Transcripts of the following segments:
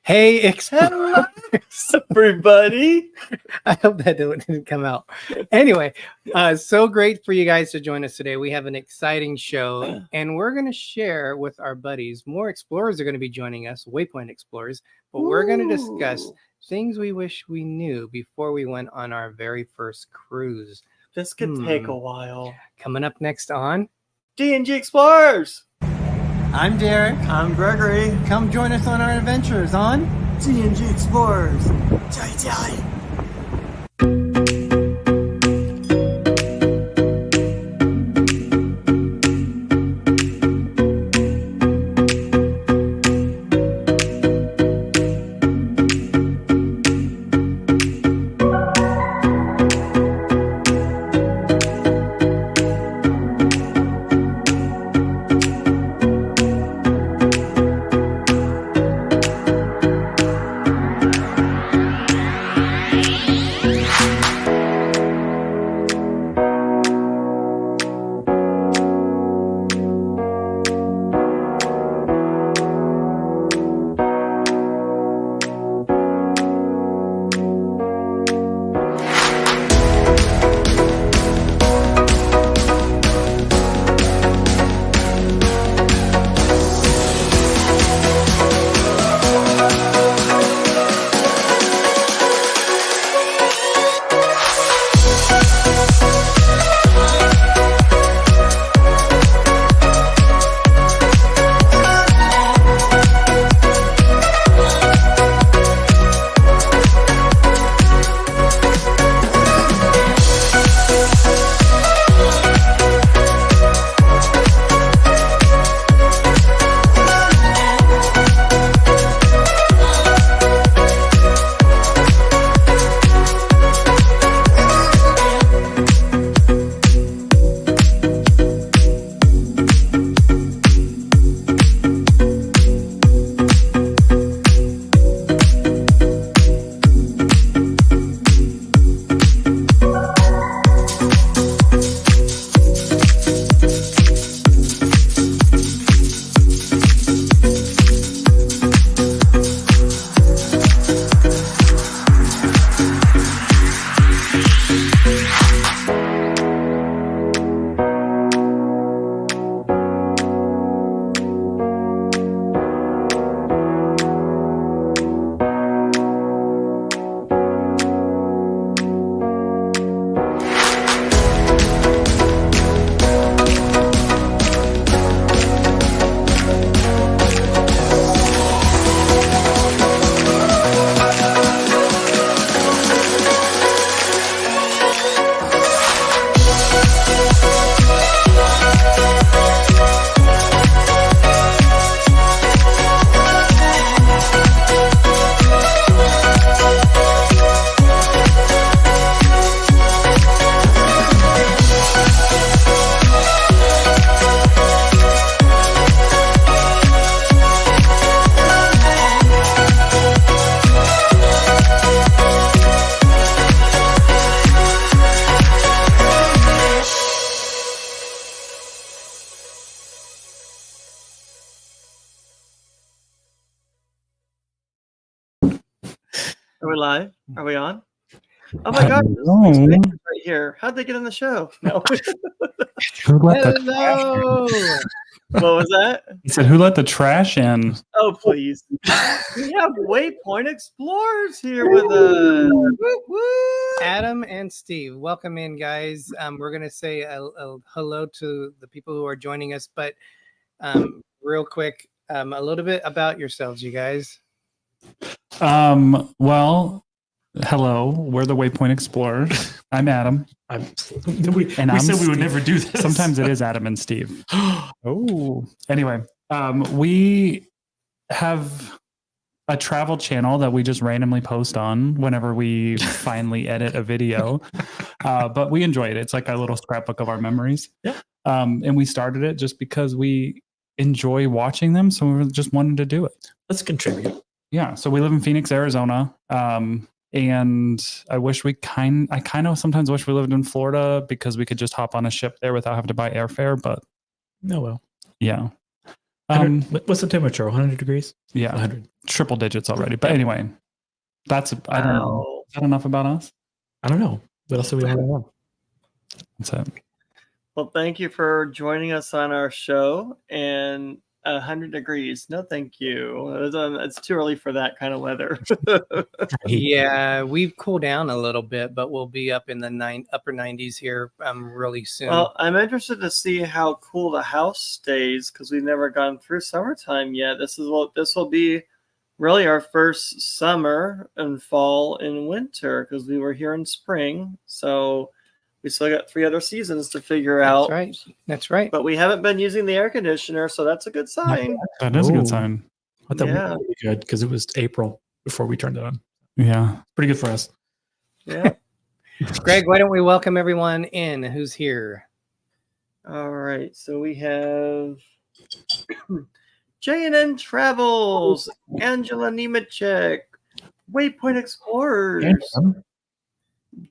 Hey, Explorers. Everybody. I hope that didn't come out. Anyway, so great for you guys to join us today. We have an exciting show, and we're going to share with our buddies. More explorers are going to be joining us, Waypoint Explorers, but we're going to discuss things we wish we knew before we went on our very first cruise. This could take a while. Coming up next on D&G Explorers. I'm Derek. I'm Gregory. Come join us on our adventures on D&G Explorers. Jelly jelly. Are we live? Are we on? Oh my God! Right here. How'd they get on the show? No. Who let the Hello. What was that? He said, "Who let the trash in?" Oh, please. We have Waypoint Explorers here with us. Woo, woo. Adam and Steve, welcome in, guys. We're going to say a hello to the people who are joining us, but real quick, a little bit about yourselves, you guys. Well, hello. We're the Waypoint Explorers. I'm Adam. We said we would never do this. Sometimes it is Adam and Steve. Oh. Anyway, we have a travel channel that we just randomly post on whenever we finally edit a video. But we enjoy it. It's like a little scrapbook of our memories. Yeah. And we started it just because we enjoy watching them. So we just wanted to do it. Let's contribute. Yeah. So we live in Phoenix, Arizona. And I wish I kind of sometimes wish we lived in Florida because we could just hop on a ship there without having to buy airfare. But oh well. Yeah. What's the temperature? 100 degrees? Yeah, 100. triple digits already. But anyway, I don't know. Wow. Is that enough about us? I don't know. What else do we want to know? That's it. Well, thank you for joining us on our show. And 100 degrees. No, thank you. It's too early for that kind of weather. Yeah, we've cooled down a little bit, but we'll be up in the upper 90s here really soon. Well, I'm interested to see how cool the house stays because we've never gone through summertime yet. This will be really our first summer and fall and winter because we were here in spring. So we still got 3 other seasons to figure out. That's right. But we haven't been using the air conditioner, so that's a good sign. That is a Ooh. good sign. I thought Yeah. we were good because it was April before we turned it on. Yeah. Pretty good for us. Yeah. Greg, why don't we welcome everyone in who's here? All right. So we have J&N Travels, Angela Nemechek, Waypoint Explorers,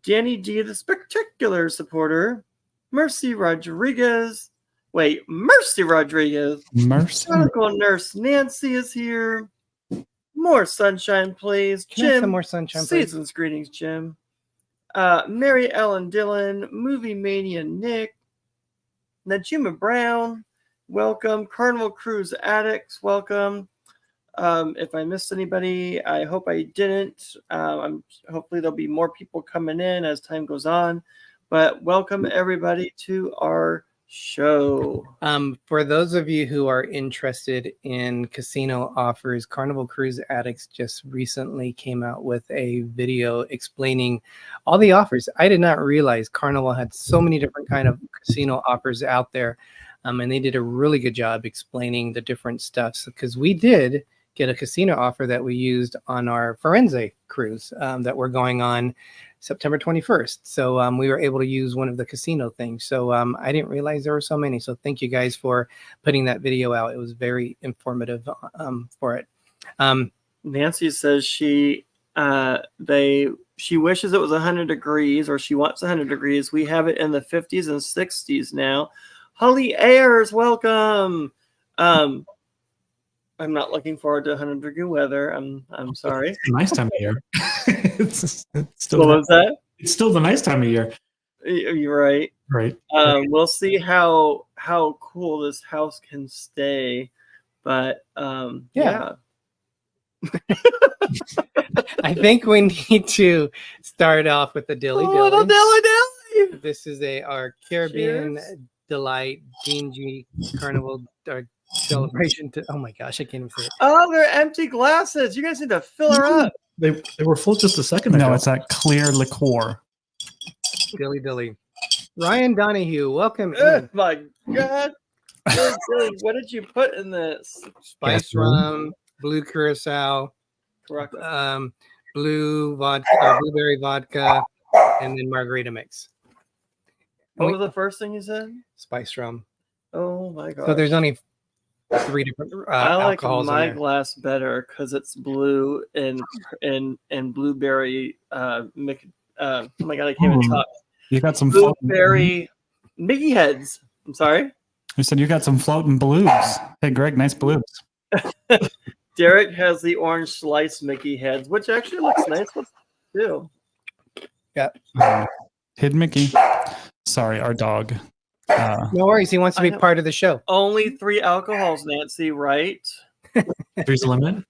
Danny D, the Spectacular Supporter, Mercy Rodriguez. Mercy Rodriguez. Mercy. Medical Nurse Nancy is here. More Sunshine, please. Can I have Jim. some more sunshine, please? Season's greetings, Jim. Mary Ellen Dillon, Movie Mania Nick, Najima Brown, welcome. Carnival Cruise Addicts, welcome. If I missed anybody, I hope I didn't. Hopefully there'll be more people coming in as time goes on. But welcome everybody to our show. For those of you who are interested in casino offers, Carnival Cruise Addicts just recently came out with a video explaining all the offers. I did not realize Carnival had so many different kind of casino offers out there. And they did a really good job explaining the different stuffs because we did get a casino offer that we used on our Firenze cruise that we're going on September 21st. So we were able to use one of the casino things. So I didn't realize there were so many. So thank you guys for putting that video out. It was very informative for it. Nancy says she wishes it was 100 degrees or she wants 100 degrees. We have it in the 50s and 60s now. Holly Ayers, welcome. I'm not looking forward to 100 degree weather. I'm sorry. It's a nice time of year. It's still What was that? It's still the nice time of year. You're right. Right. We'll see how cool this house can stay. But yeah. I think we need to start off with the dilly dilly. Little dilly dilly. This is our Caribbean Cheers. Delight D&G Carnival celebration. Oh my gosh, I can't even say it. Oh, they're empty glasses. You guys need to fill her up. They were full just a second ago. No, it's that clear liqueur. Dilly dilly. Ryan Donahue, welcome Oh in. my God. Dilly dilly, what did you put in this? Spice rum, blue curacao, Correct. blue vodka, blueberry vodka, and then margarita mix. What was the first thing you said? Spice rum. Oh my God. So there's only 3 different I like alcohols my in there. glass better because it's blue and blueberry. Oh my God, I can't even talk. You got some floating. Blueberry Mickey heads. I'm sorry. You said you got some floating blues. Hey, Greg, nice blues. Derek has the orange slice Mickey heads, which actually looks nice. Let's do. Hidden Mickey. Sorry, our dog. No worries. He wants to be part of the show. Only 3 alcohols, Nancy, right? 3's the limit.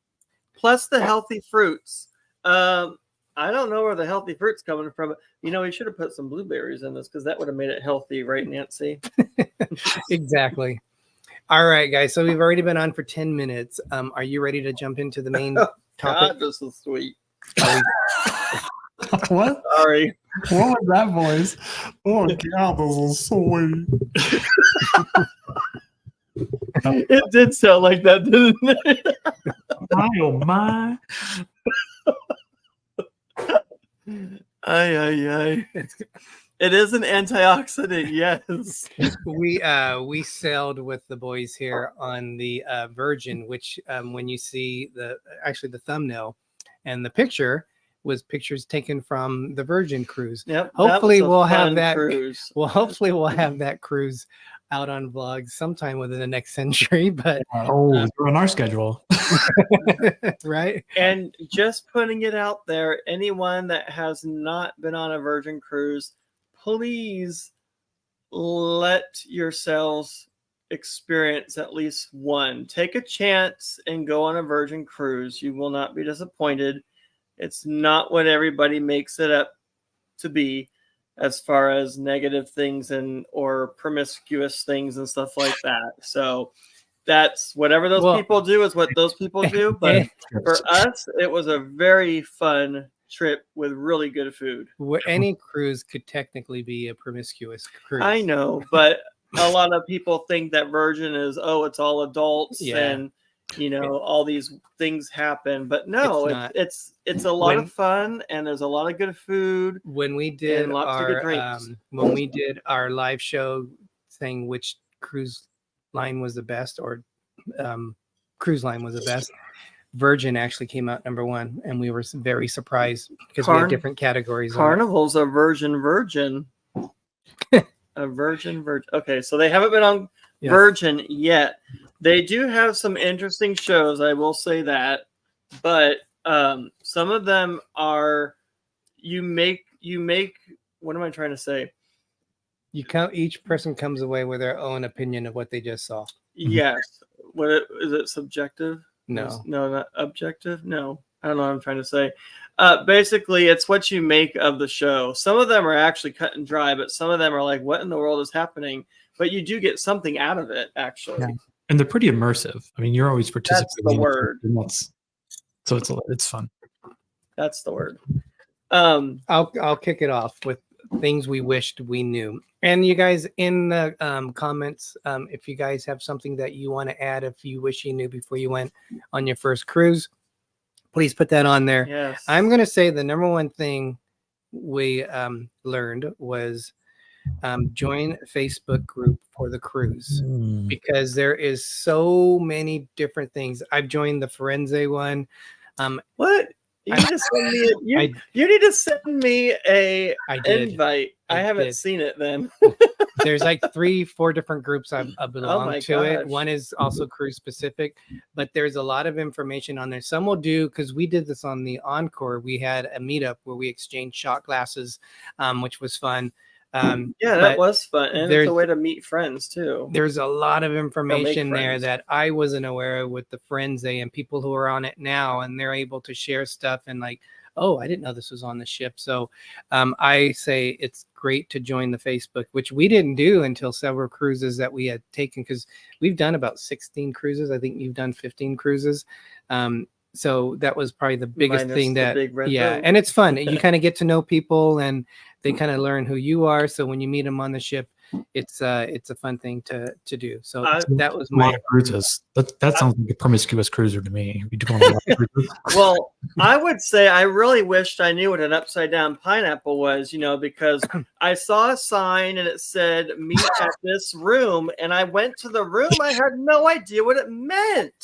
Plus the healthy fruits. I don't know where the healthy fruit's coming from. You know, we should have put some blueberries in this because that would have made it healthy, right, Nancy? Exactly. All right, guys. So we've already been on for 10 minutes. Are you ready to jump into the main topic? God, this is sweet. What? Sorry. What was that voice? Oh, God, this is sweet. It did sound like that, didn't it? Oh my. Ay. It is an antioxidant, yes. We sailed with the boys here on the Virgin, which when you see the thumbnail and the picture was pictures taken from the Virgin cruise. Yep. Hopefully we'll have that cruise. Well, hopefully we'll have that cruise out on vlogs sometime within the next century, but Oh, you're on our schedule. right? And just putting it out there, anyone that has not been on a Virgin cruise, please let yourselves experience at least one. Take a chance and go on a Virgin cruise. You will not be disappointed. It's not what everybody makes it up to be as far as negative things and or promiscuous things and stuff like that. So that's whatever those people do is what those people do. But for us, it was a very fun trip with really good food. Any cruise could technically be a promiscuous cruise. I know, but a lot of people think that Virgin is, it's all adults and all these things happen. But no, it's a lot of fun and there's a lot of good food. When we did our live show saying which cruise line was the best or cruise line was the best, Virgin actually came out number one, and we were very surprised because we had different categories. Carnival's a virgin. A virgin. Okay, so they haven't been on Virgin yet. They do have some interesting shows, I will say that, but some of them are you make. What am I trying to say? Each person comes away with their own opinion of what they just saw. Yes. Is it subjective? No, not objective. No, I don't know what I'm trying to say. Basically, it's what you make of the show. Some of them are actually cut and dry, but some of them are like, what in the world is happening? But you do get something out of it, actually. Yeah. And they're pretty immersive. I mean, you're always participating. That's the word. So it's fun. That's the word. I'll kick it off with things we wished we knew. And you guys in the comments, if you guys have something that you want to add, if you wish you knew before you went on your first cruise, please put that on there. Yes. I'm going to say the number one thing we learned was join Facebook group for the cruise because there is so many different things. I've joined the Firenze one. What? You need to send me you need to send me a invite. I haven't seen it then. There's like 3-4 different groups I belong to it. One is also cruise specific, but there's a lot of information on there. Some will do, because we did this on the Encore. We had a meetup where we exchanged shot glasses, which was fun. That was fun. And it's a way to meet friends too. There's a lot of information there that I wasn't aware of with the friends and people who are on it now, and they're able to share stuff and like, oh, I didn't know this was on the ship. So I say it's great to join the Facebook, which we didn't do until several cruises that we had taken, because we've done about 16 cruises. I think you've done 15 cruises. So that was probably the biggest thing that, and it's fun. You kind of get to know people and they kind of learn who you are. So when you meet them on the ship, it's a fun thing to do. So that was my cruises. That sounds like a promiscuous cruiser to me. You do a lot of cruises. Well, I would say I really wished I knew what an upside down pineapple was, because I saw a sign and it said meet at this room, and I went to the room. I had no idea what it meant.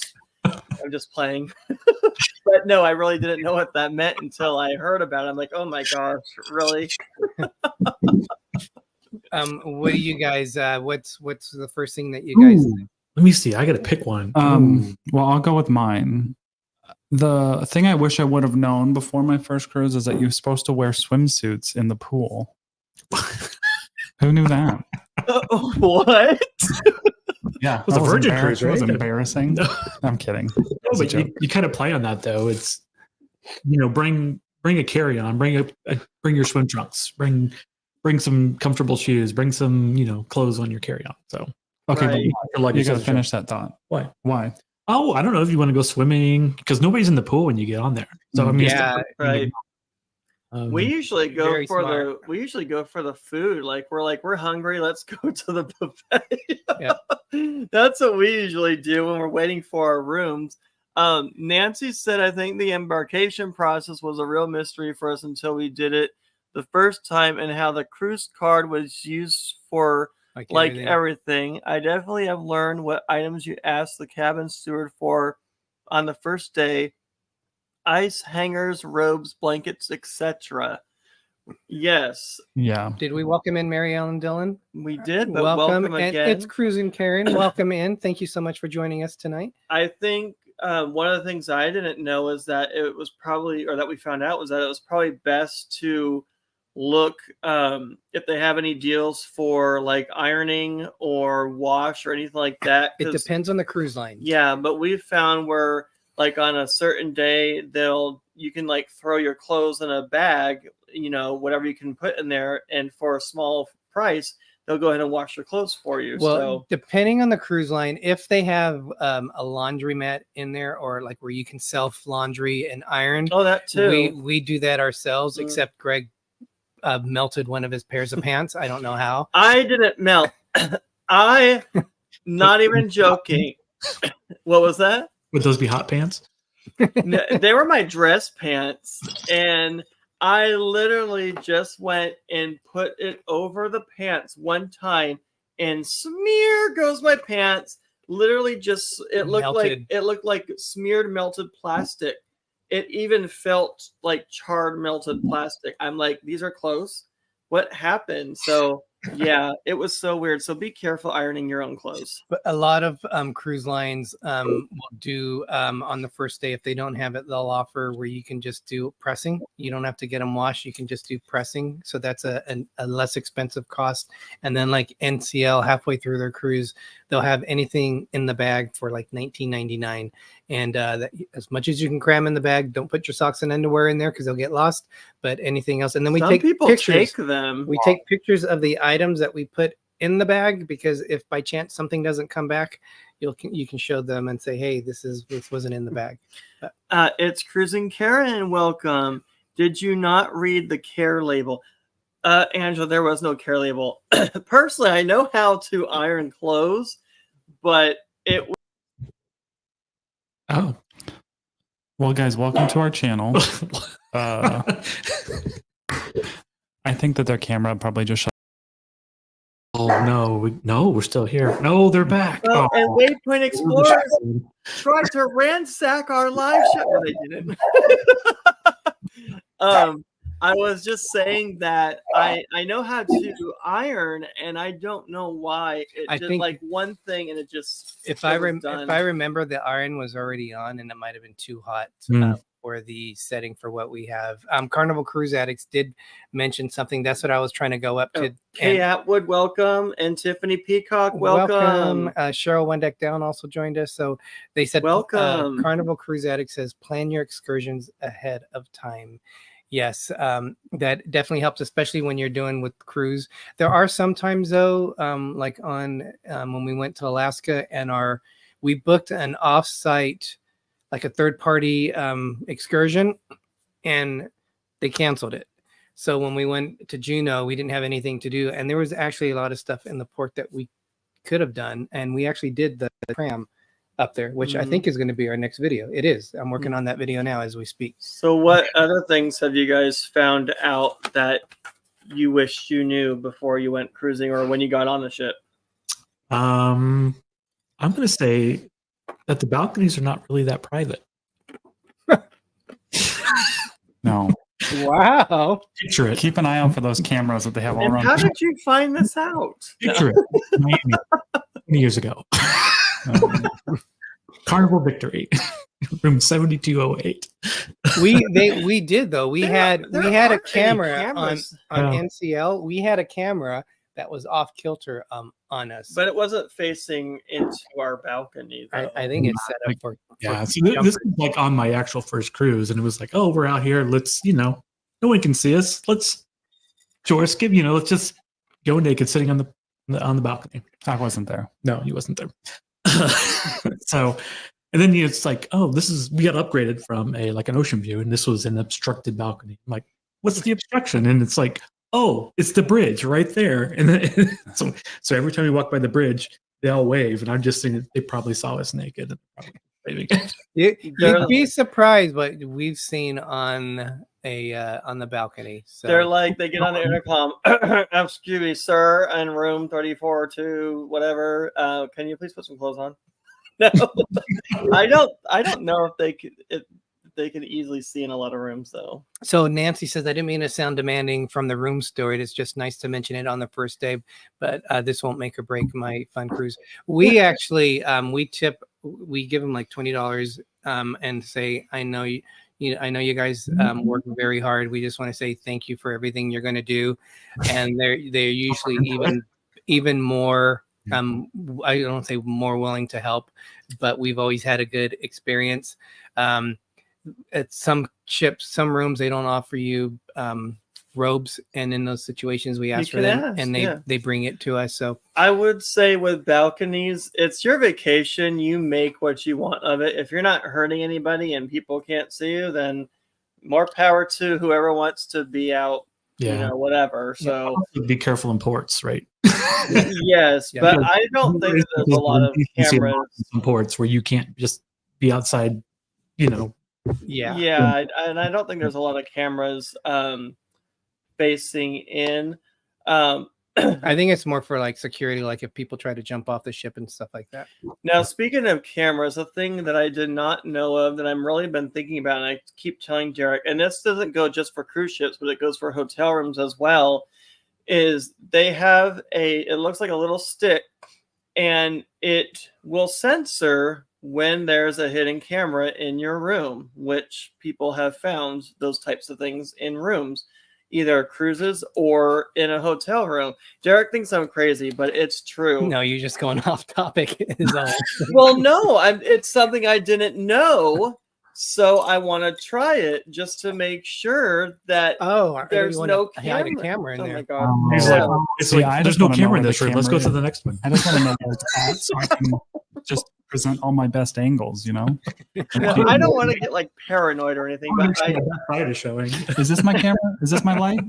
I'm just playing. But no, I really didn't know what that meant until I heard about it. I'm like, oh my gosh, really? What do you guys what's the first thing that you guys let me see, I gotta pick one. Well, I'll go with mine. The thing I wish I would have known before my first cruise is that you're supposed to wear swimsuits in the pool. Who knew that? What? Yeah, it was a Virgin cruise, right? It was embarrassing. I'm kidding. No, but you kind of play on that though. It's bring a carry-on, bring your swim trunks, bring some comfortable shoes, bring some clothes on your carry-on. So okay, right. But you got to finish that thought. Why? Oh, I don't know if you want to go swimming, because nobody's in the pool when you get on there. So I mean, right. We usually go for the food. Like we're hungry. Let's go to the buffet. That's what we usually do when we're waiting for our rooms. Nancy said, I think the embarkation process was a real mystery for us until we did it the first time, and how the cruise card was used for everything. I definitely have learned what items you ask the cabin steward for on the first day. Ice hangers, robes, blankets, etc. Yes, Yeah. Did we welcome in Mary Ellen Dillon? we did, but Welcome, welcome and again. it's Cruising Karen. Welcome in. Thank you so much for joining us tonight. I think one of the things I didn't know is that it was probably, or that we found out, was that it was probably best to look if they have any deals for like ironing or wash or anything like that. It 'cause- depends on the cruise line. Yeah, but we've found where like on a certain day you can like throw your clothes in a bag, whatever you can put in there, and for a small price they'll go ahead and wash your clothes for you. Well, So depending on the cruise line, if they have a laundromat in there, or like where you can self laundry and iron, that too. we do that ourselves. Mm. Except Greg melted one of his pairs of pants. I don't know how. I didn't melt. I not even joking. What was that? Would those be hot pants? No, they were my dress pants, and I literally just went and put it over the pants one time, and smear goes my pants. Literally, just it looked like smeared melted plastic. It even felt like charred melted plastic. I'm like, these are clothes. What happened? So yeah, it was so weird. So be careful ironing your own clothes. But a lot of cruise lines will do on the first day, if they don't have it, they'll offer where you can just do pressing. You don't have to get them washed. You can just do pressing. So that's a less expensive cost. And then like NCL, halfway through their cruise, they'll have anything in the bag for like $19.99. And that, as much as you can cram in the bag, don't put your socks and underwear in there because they'll get lost. But anything else. And then we Some take people pictures. take them. We take pictures of the items that we put in the bag, because if by chance something doesn't come back, you can show them and say, hey, this wasn't in the bag. It's Cruising Karen. Welcome. Did you not read the care label? Angela, there was no care label. Personally, I know how to iron clothes, but it was Oh. Well, guys, welcome to our channel. I think that their camera probably just shut. Oh no, we're still here. No, they're back. well, Oh. and Waypoint Explorers tried to ransack our live show. No, they didn't. I was just saying that I know how to iron, and I don't know why I it did think- like one thing and it just If it I was done. if I remember, the iron was already on, and it might have been too hot for the setting for what we have. Carnival Cruise Addicts did mention something. That's what I was trying to go up to. Kay Atwood, welcome, and Tiffany Peacock, welcome. Cheryl One Deck Down also joined us. So they said, Welcome. Carnival Cruise Addict says, plan your excursions ahead of time. Yes, that definitely helps, especially when you're doing with cruise. There are sometimes though, like on when we went to Alaska, and we booked an offsite, like a third party excursion, and they canceled it. So when we went to Juneau, we didn't have anything to do, and there was actually a lot of stuff in the port that we could have done, and we actually did the tram up there, which I think is going to be our next video. It is. I'm working on that video now as we speak. So what other things have you guys found out that you wished you knew before you went cruising or when you got on the ship? I'm gonna say that the balconies are not really that private. No. Wow. Picture it. Keep an eye out for those cameras that they have all And around. how did you find this out? Picture it. Miami, 20 years ago. Carnival Victory, room 7208. We did though. We had There a aren't any camera cameras. on Yeah. NCL. We had a camera that was off kilter on us. But it wasn't facing into our balcony, though. I think it's set up for Yeah, for so this jumpers. is like on my actual first cruise, and it was like, oh, we're out here. Let's, no one can see us. Let's let's just go naked, sitting on the balcony. I wasn't there. No, he wasn't there. So, and then it's like, oh, we got upgraded from an ocean view, and this was an obstructed balcony. I'm like, what's the obstruction? And it's like, oh, it's the bridge right there. And then, so every time we walk by the bridge, they all wave, and I'm just thinking they probably saw us naked. And probably waving. You'd be surprised what we've seen on the balcony. So They're like, they get on the intercom. Excuse me, sir, in room 34 to whatever. Can you please put some clothes on? No, I don't know if they can easily see in a lot of rooms, though. So Nancy says, I didn't mean to sound demanding from the room story. It's just nice to mention it on the first day, but this won't make or break my fun cruise. We actually, we give them like $20 and say, I know I know you guys work very hard. We just want to say thank you for everything you're going to do. And they're usually even more, I don't say more willing to help, but we've always had a good experience. At some ships, some rooms, they don't offer you robes, and in those situations we ask for them, and they bring it to us. So I would say with balconies, it's your vacation. You make what you want of it. If you're not hurting anybody and people can't see you, then more power to whoever wants to be out. Yeah. You know, whatever. So be careful in ports, right? Yes, Yeah. but I don't think there's a lot of cameras in ports where you can't just be outside, you know. Yeah, and I don't think there's a lot of cameras facing in. I think it's more for like security, like if people try to jump off the ship and stuff like that. Now, speaking of cameras, a thing that I did not know of that I'm really been thinking about, and I keep telling Derek, and this doesn't go just for cruise ships, but it goes for hotel rooms as well, is they have it looks like a little stick, and it will censor when there's a hidden camera in your room, which people have found those types of things in rooms, either cruises or in a hotel room. Derek thinks I'm crazy, but it's true. No, you're just going off topic. Is all. Well, no, it's something I didn't know, so I want to try it just to make sure that there's no camera in there. Oh my God. He's Yeah. like, there's no camera in this room. Let's go to the next one. I just want to know where it's at so I can just present all my best angles, you know? No, I don't want to get like paranoid or anything, but Light is showing. Is this my camera? Is this my light?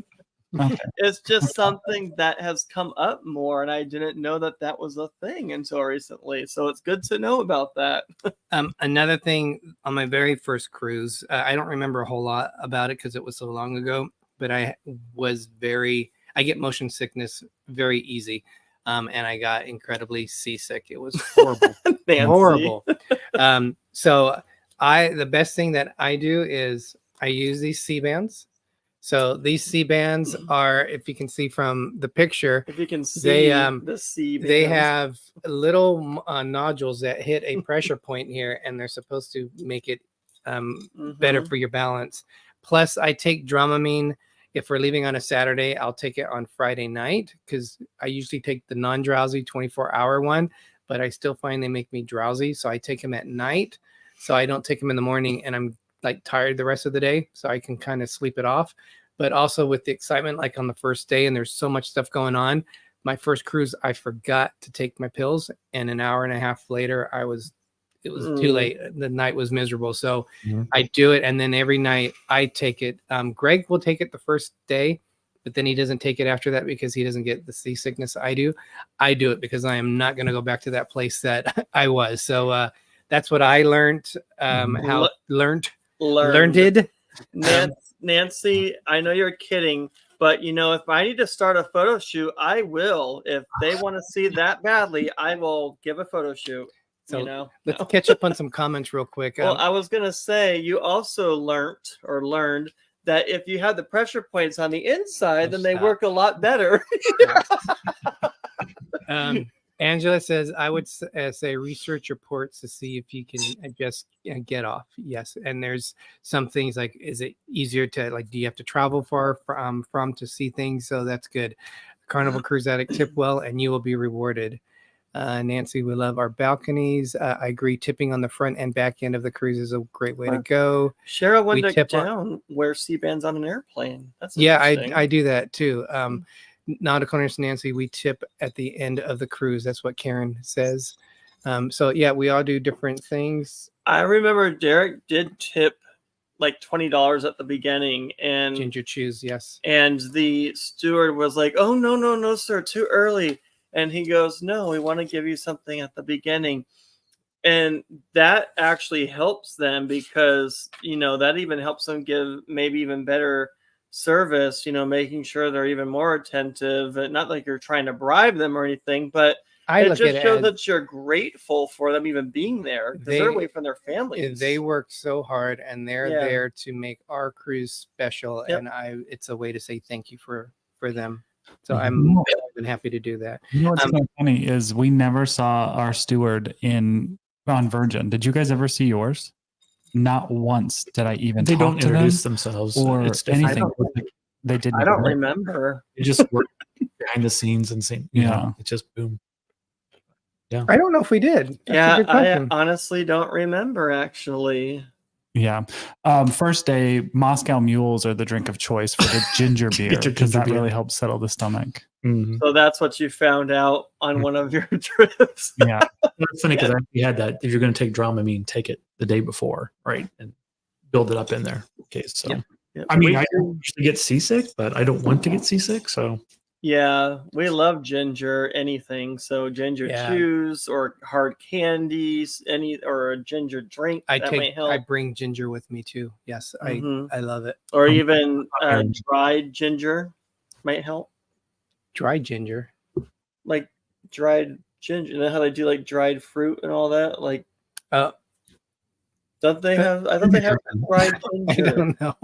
Okay. it's just something that has come up more, and I didn't know that was a thing until recently. So it's good to know about that. Another thing on my very first cruise, I don't remember a whole lot about it because it was so long ago, but I get motion sickness very easy. And I got incredibly seasick. It was horrible. Horrible. So the best thing that I do is I use these C-bands. So these C-bands are, if you can see from the picture, if you can see the C-bands, they have little nodules that hit a pressure point here, and they're supposed to make it better for your balance. Plus, I take Dramamine. If we're leaving on a Saturday, I'll take it on Friday night because I usually take the non-drowsy 24-hour one, but I still find they make me drowsy. So I take them at night. So I don't take them in the morning, and I'm like tired the rest of the day. So I can kind of sleep it off. But also with the excitement, like on the first day, and there's so much stuff going on. My first cruise, I forgot to take my pills. And an hour and a half later, it was too late. The night was miserable. So I do it. And then every night I take it. Greg will take it the first day, but then he doesn't take it after that because he doesn't get the seasickness I do. I do it because I am not going to go back to that place that I was. So that's what I learned. Learned it. Nancy, I know you're kidding, but if I need to start a photo shoot, I will. If they want to see that badly, I will give a photo shoot. So let's catch up on some comments real quick. Well, I was going to say, you also learned that if you have the pressure points on the inside, then they work a lot better. Angela says, I would say research your ports to see if you can just get off. Yes. And there's some things like, is it easier to do you have to travel far from to see things? So that's good. Carnival Cruise Addict, tip well, and you will be rewarded. Nancy, we love our balconies. I agree. Tipping on the front and back end of the cruise is a great way to go. Cheryl went wear C-bands on an airplane. That's I do that too. Nautical Nurse Nancy, we tip at the end of the cruise. That's what Karen says. So yeah, we all do different things. I remember Derek did tip like $20 at the beginning, and Ginger Chews, yes. And the steward was like, "Oh no, sir, too early." And he goes, "No, we want to give you something at the beginning." And that actually helps them because, that even helps them give maybe even better service, making sure they're even more attentive. Not like you're trying to bribe them or anything, but I It look just at it shows as that you're grateful for them even being there because they're away from their families. they work so hard and they're Yeah. there to make our cruise special. Yep. And it's a way to say thank you for them. So Mhm. I'm more than happy to do that. You know what's so funny is we never saw our steward on Virgin. Did you guys ever see yours? Not once did I even They talk don't to them introduce themselves or it's different. anything. They didn't. I don't even- remember. They just work behind the scenes and saying, you Yeah. know, it's just boom. I don't know if we did. That's a Yeah, good I question. honestly don't remember actually. Yeah. First day, Moscow mules are the drink of choice for the ginger beer Get your because ginger that beer. really helps settle the stomach. Mhm. So that's what you found out on one of your trips. Yeah. It's funny because I actually had that. If you're going to take Dramamine, take it the day before, right, and build it up in there. Okay, so Yep. I mean, We I do- don't usually get seasick, but I don't want to get seasick. So Yeah, we love ginger anything. So ginger Yeah. chews or hard candies, or a ginger drink that might help. I bring ginger with me too. Yes, Mhm. I love it. Or even very- dried ginger might help. Dried ginger. Like dried ginger. You know how they do like dried fruit and all that? Like, don't they have? I thought they had dried I ginger. don't know.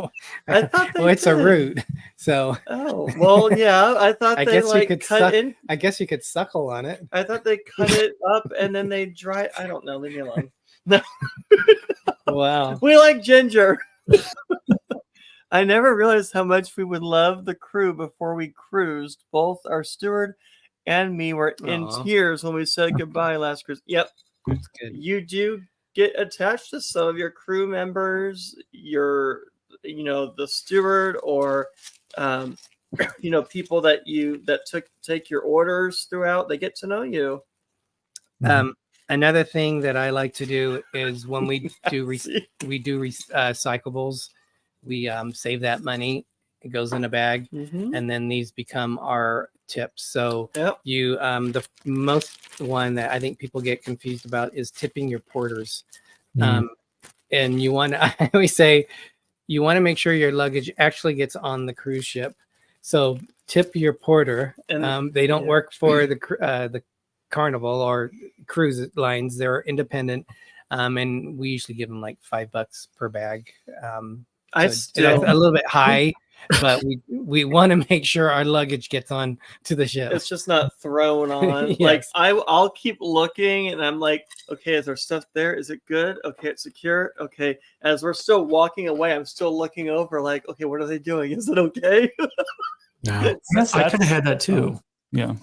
I thought they well, it's a did. root. So Oh, well, yeah. I thought I they guess you like could cut suck- in. I guess you could suckle on it. I thought they cut it up and then they dry. I don't know. Leave me alone. Wow. We like ginger. I never realized how much we would love the crew before we cruised. Both our steward and me were in Aw. tears when we said goodbye last cruise. Yep, That's good. you do get attached to some of your crew members, the steward or people that take your orders throughout. They get to know you. Another thing that I like to do is when we do See? recyclables, we save that money. It goes in a bag, Mhm. and then these become our tips. So Yep. you the most one that I think people get confused about is tipping your porters. And you want to, I always say, you want to make sure your luggage actually gets on the cruise ship. So tip your porter. And- They don't yeah. work for the Carnival or cruise lines. They're independent. And we usually give them like $5 per bag. That's a little bit high, but we want to make sure our luggage gets on to the ship. It's just not thrown on. Yes. Like I'll keep looking, and I'm like, okay, is there stuff there? Is it good? Okay, it's secure. Okay, as we're still walking away, I'm still looking over, like, okay, what are they doing? Is it okay? no, Yes, I kind that's- of had that too. Yeah.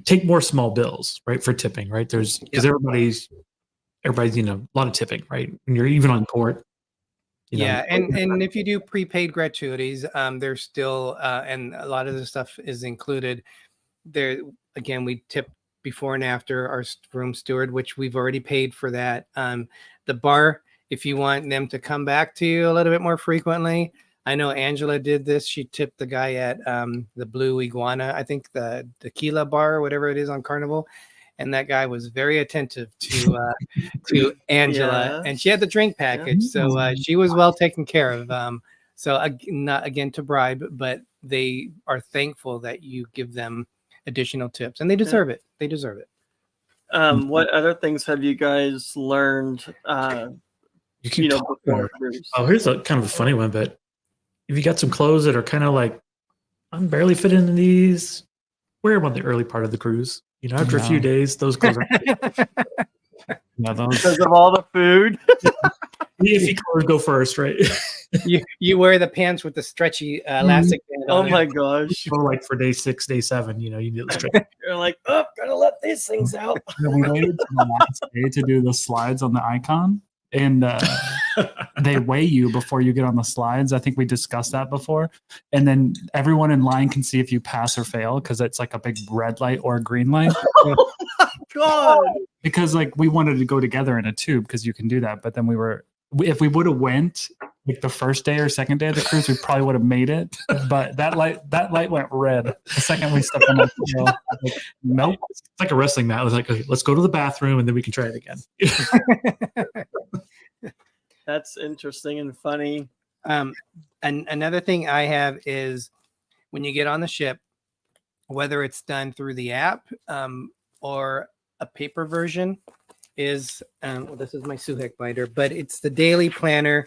Take more small bills, right, for tipping, right? There's because everybody's a lot of tipping, right? When you're even on port. Yeah, and if you do prepaid gratuities, there's still and a lot of the stuff is included. There again, we tip before and after our room steward, which we've already paid for that. The bar, if you want them to come back to you a little bit more frequently. I know Angela did this. She tipped the guy at the Blue Iguana, I think the tequila bar, whatever it is on Carnival. And that guy was very attentive to Angela, and she had the drink package, so she was well taken care of. So not again to bribe, but they are thankful that you give them additional tips, and they deserve it. They deserve it. What other things have you guys learned? You keep talking. Before cruise? Oh, here's a kind of a funny one, but if you got some clothes that are kind of like, I'm barely fit into these, wear them on the early part of the cruise. After a few Yeah. days, those clothes are Yeah, those, Because of all the food. if colors go first, right? You wear the pants with the stretchy elastic band Oh on it. my gosh. Or like for day 6, day 7, you need to straight. You're like, oh, gotta let these things out. we waited to the last day to do the slides on the icon, and they weigh you before you get on the slides. I think we discussed that before. And then everyone in line can see if you pass or fail because it's like a big red light or a green light. God. Because like we wanted to go together in a tube because you can do that. But then if we would have went like the first day or second day of the cruise, we probably would have made it. But that light went red the second we stepped on the wheel. Like, nope. It's like a wrestling mat. It was like, okay, let's go to the bathroom and then we can try it again. That's interesting and funny. And another thing I have is when you get on the ship, whether it's done through the app, or a paper version is well, this is my Suhek binder, but it's the daily planner.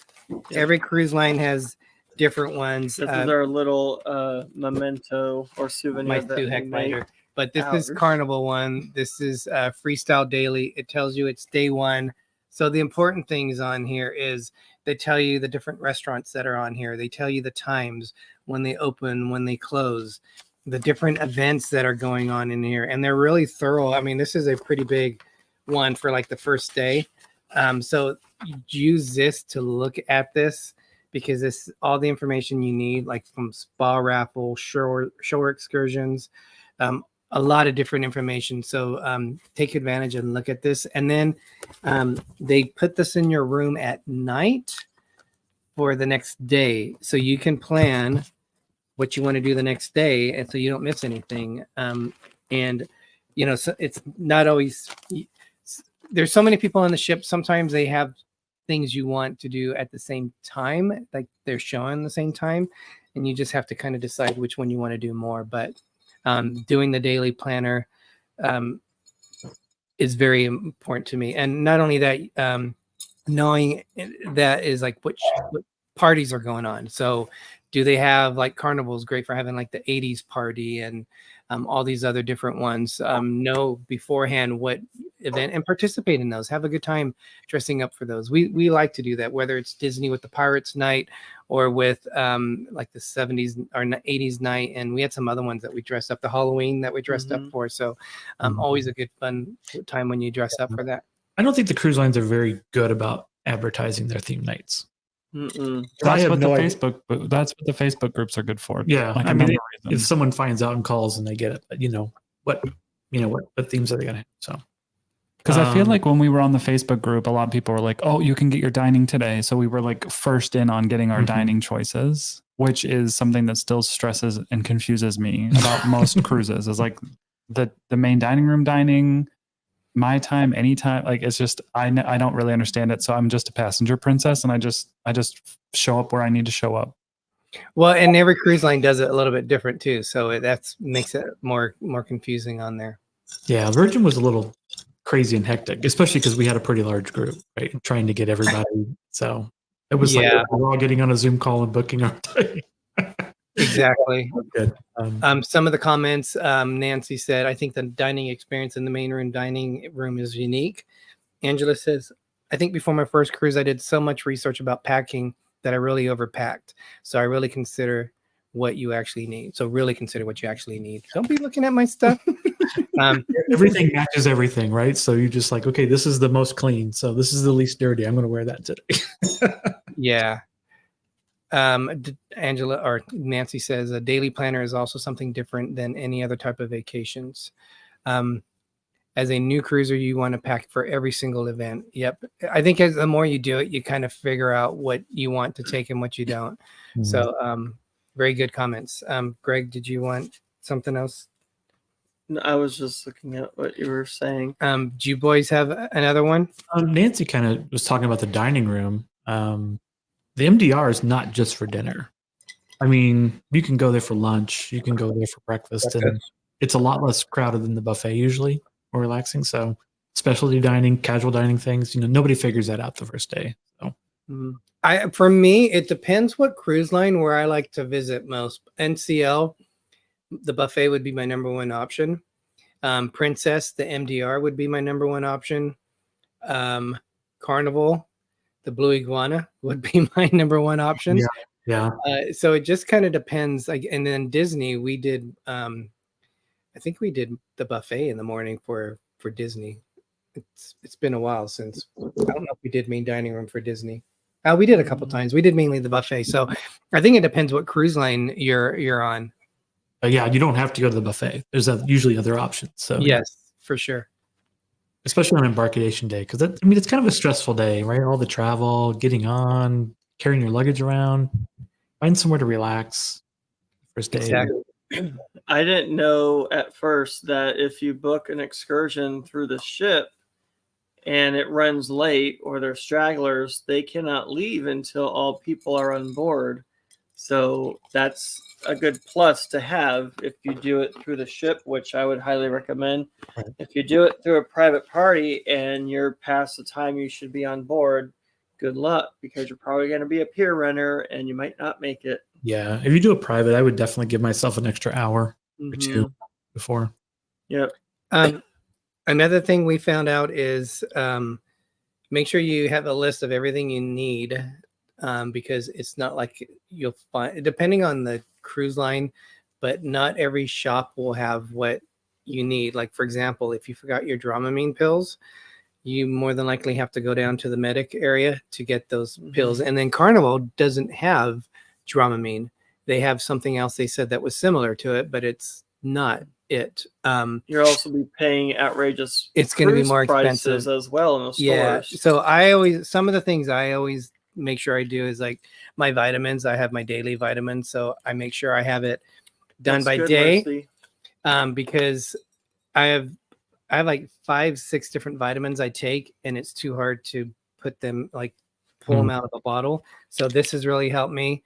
Every cruise line has different ones. This is our little memento or souvenir My that we Suhek make. binder. But this is Ours. Carnival one. This is Freestyle Daily. It tells you it's day one. So the important things on here is they tell you the different restaurants that are on here. They tell you the times, when they open, when they close, the different events that are going on in here. And they're really thorough. I mean, this is a pretty big one for like the first day. So use this to look at this, because this all the information you need, like from spa raffle, shore excursions, a lot of different information. So take advantage and look at this. And then they put this in your room at night for the next day, so you can plan what you want to do the next day, and so you don't miss anything. And you know, so it's not always. There's so many people on the ship. Sometimes they have things you want to do at the same time, like they're showing the same time, and you just have to kind of decide which one you want to do more. But doing the daily planner is very important to me. And not only that, knowing that is like what parties are going on. So do they have like Carnival's great for having like the 80s party and all these other different ones. Know beforehand what event and participate in those. Have a good time dressing up for those. We like to do that, whether it's Disney with the Pirates night or with like the 70s or 80s night. And we had some other ones that we dressed up, the Halloween that we dressed up for. So always a good fun time when you dress up for that. I don't think the cruise lines are very good about advertising their theme nights. Mm-mm. That's have what no the idea. Facebook. That's what the Facebook groups are good for. Yeah, Like I mean, another if reason. someone finds out and calls and they get it, what themes are they going to have? So, Because I feel like when we were on the Facebook group, a lot of people were like, "Oh, you can get your dining today." So we were like first in on getting our dining choices, which is something that still stresses and confuses me about most cruises. Is like the main dining room dining, my time, anytime. Like it's just I don't really understand it. So I'm just a passenger princess, and I just show up where I need to show up. Well, and every cruise line does it a little bit different too. So that's makes it more confusing on there. yeah, Virgin was a little crazy and hectic, especially because we had a pretty large group, right? Trying to get everybody. So it was like we're all getting on a Zoom call and booking our day. Exactly. Good. Some of the comments, Nancy said, I think the dining experience in the main room dining room is unique. Angela says, I think before my first cruise, I did so much research about packing that I really overpacked. So I really consider what you actually need. So really consider what you actually need. Don't be looking at my stuff. Everything matches everything, right? So you're just like, okay, this is the most clean. So this is the least dirty. I'm going to wear that today. Yeah. Angela or Nancy says a daily planner is also something different than any other type of vacations. As a new cruiser, you want to pack for every single event. Yep. I think as the more you do it, you kind of figure out what you want to take and what you don't. Mhm. So very good comments. Greg, did you want something else? No, I was just looking at what you were saying. Do you boys have another one? Nancy kind of was talking about the dining room. The MDR is not just for dinner. I mean, you can go there for lunch, you can go there for breakfast, and it's a lot less crowded than the buffet usually, or relaxing. So specialty dining, casual dining things, nobody figures that out the first day. So For me, it depends what cruise line where I like to visit most. NCL, the buffet would be my number one option. Princess, the MDR would be my number one option. Carnival, the Blue Iguana would be my number one option. Yeah. So it just kind of depends. Like, and then Disney, we did. I think we did the buffet in the morning for Disney. It's been a while since. I don't know if we did main dining room for Disney. We did a couple times. We did mainly the buffet. So I think it depends what cruise line you're on. Yeah, you don't have to go to the buffet. There's usually other options. So yes, for sure. Especially on embarkation day, because it's kind of a stressful day, right? All the travel, getting on, carrying your luggage around, find somewhere to relax. First day. Exactly. I didn't know at first that if you book an excursion through the ship and it runs late or they're stragglers, they cannot leave until all people are on board. So that's a good plus to have if you do it through the ship, which I would highly recommend. Right. If you do it through a private party and you're past the time you should be on board, good luck, because you're probably going to be a pier runner and you might not make it. Yeah, if you do a private, I would definitely give myself an extra hour or two Mhm. before. Yep. Another thing we found out is make sure you have a list of everything you need, because it's not like you'll find, depending on the cruise line, but not every shop will have what you need. Like, for example, if you forgot your Dramamine pills, you more than likely have to go down to the medic area to get those pills. And then Carnival doesn't have Dramamine. They have something else they said that was similar to it, but it's not it. You'll also be paying outrageous It's going to be cruise more prices expensive as well in the Yeah. stores. So some of the things I always make sure I do is like my vitamins. I have my daily vitamins, so I make sure I have it done That's by good, day, Mercy. because I have like 5-6 different vitamins I take, and it's too hard to put them, like pull them out of a bottle. So this has really helped me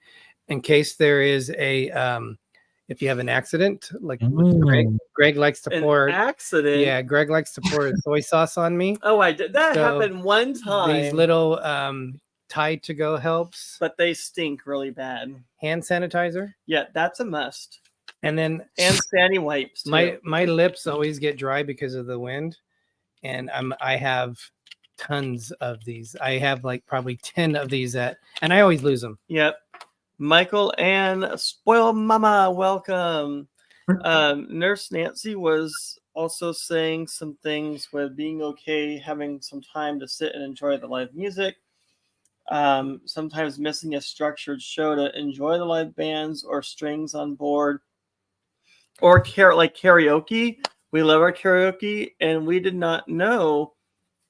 in case there is a if you have an accident, like with Greg likes to An pour. accident. Yeah, Greg likes to pour soy sauce on me. Oh, I did. That So happened one time. These little Tide to Go helps, but they stink really bad. hand sanitizer, Yeah, that's a must. and then And sandy wipes too. my lips always get dry because of the wind, and I have tons of these. I have like probably 10 of these and I always lose them. Yep. Michael and Spoil Mama, welcome. Nurse Nancy was also saying some things with being okay, having some time to sit and enjoy the live music. Sometimes missing a structured show to enjoy the live bands or strings on board. Or like karaoke. We love our karaoke, and we did not know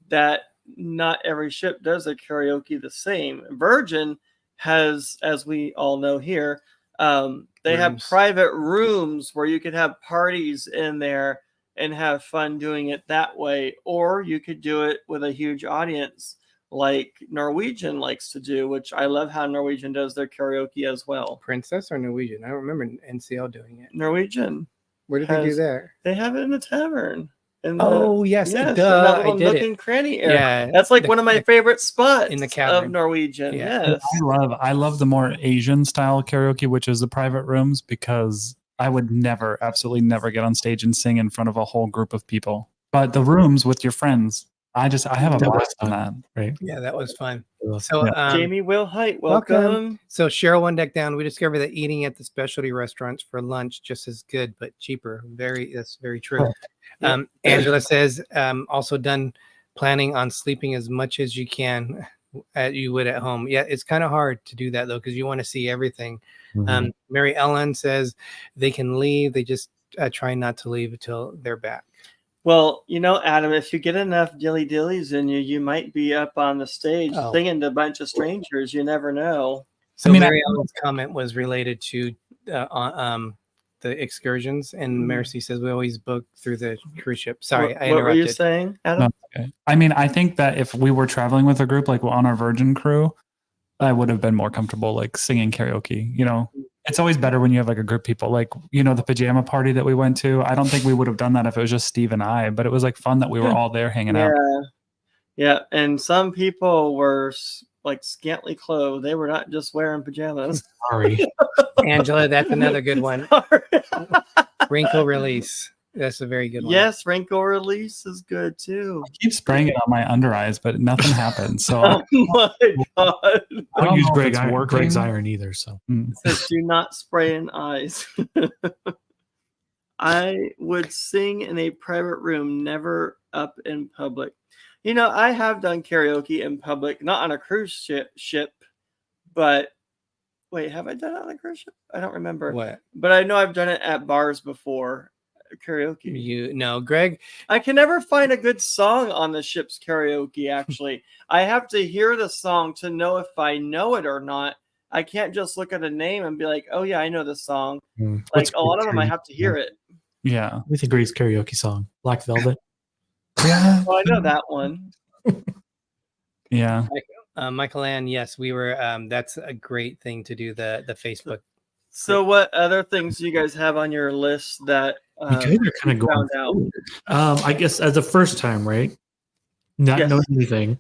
that not every ship does a karaoke the same. Virgin has, as we all know here, they have private rooms where you could have parties in there and have fun doing it that way. Or you could do it with a huge audience like Norwegian likes to do, which I love how Norwegian does their karaoke as well. Princess or Norwegian? I don't remember NCL doing it. Norwegian. Where did they do that? They have it in the tavern. Yes, in duh, that little I did nook it. and cranny area. Yeah, That's like one of my favorite spots in the of cavern. Norwegian. Yeah. Yes. I love the more Asian style karaoke, which is the private rooms, because I would absolutely never get on stage and sing in front of a whole group of people. But the rooms with your friends, I have a blast on that. Right. Yeah, that was fun. So Jamie Will Height, welcome. So Cheryl One Deck Down, we discovered that eating at the specialty restaurants for lunch just as good but cheaper. That's very true. Angela says also done planning on sleeping as much as you can you would at home. Yeah, it's kind of hard to do that though, because you want to see everything. Mary Ellen says they can leave, they just try not to leave until they're back. Well, Adam, if you get enough dillies in you, you might be up on the stage singing to a bunch of strangers. You never know. So Mary Ellen's comment was related to the excursions, and Mercy says we always book through the cruise ship. Sorry, I interrupted. What were you saying, Adam? No, okay. I mean, I think that if we were traveling with a group, like on our Virgin crew, I would have been more comfortable like singing karaoke. It's always better when you have like a group of people, like, the pajama party that we went to. I don't think we would have done that if it was just Steve and I, but it was like fun that we were all there hanging out. Yeah. And some people were like scantily clothed. They were not just wearing pajamas. Sorry. Angela, that's another good one. Wrinkle release. That's a very good one. Yes, wrinkle release is good too. I keep spraying it on my under eyes, but nothing happens. So oh my God. I don't use Greg's iron either. So Says do not spray in eyes. I would sing in a private room, never up in public. I have done karaoke in public, not on a cruise ship, but wait, have I done it on a cruise ship? I don't remember. What? But I know I've done it at bars before. Karaoke. Greg. I can never find a good song on the ship's karaoke, actually. I have to hear the song to know if I know it or not. I can't just look at a name and be like, oh yeah, I know this song. Like a lot of them I have to hear it. Yeah. What's a great karaoke song? Black Velvet. Yeah. Oh, I know that one. Yeah. Michael Ann, yes, we were. That's a great thing to do. The Facebook. So, what other things do you guys have on your list that You guys are kind of going found out? forward. I guess as a first time, right? Not Yes. knowing anything,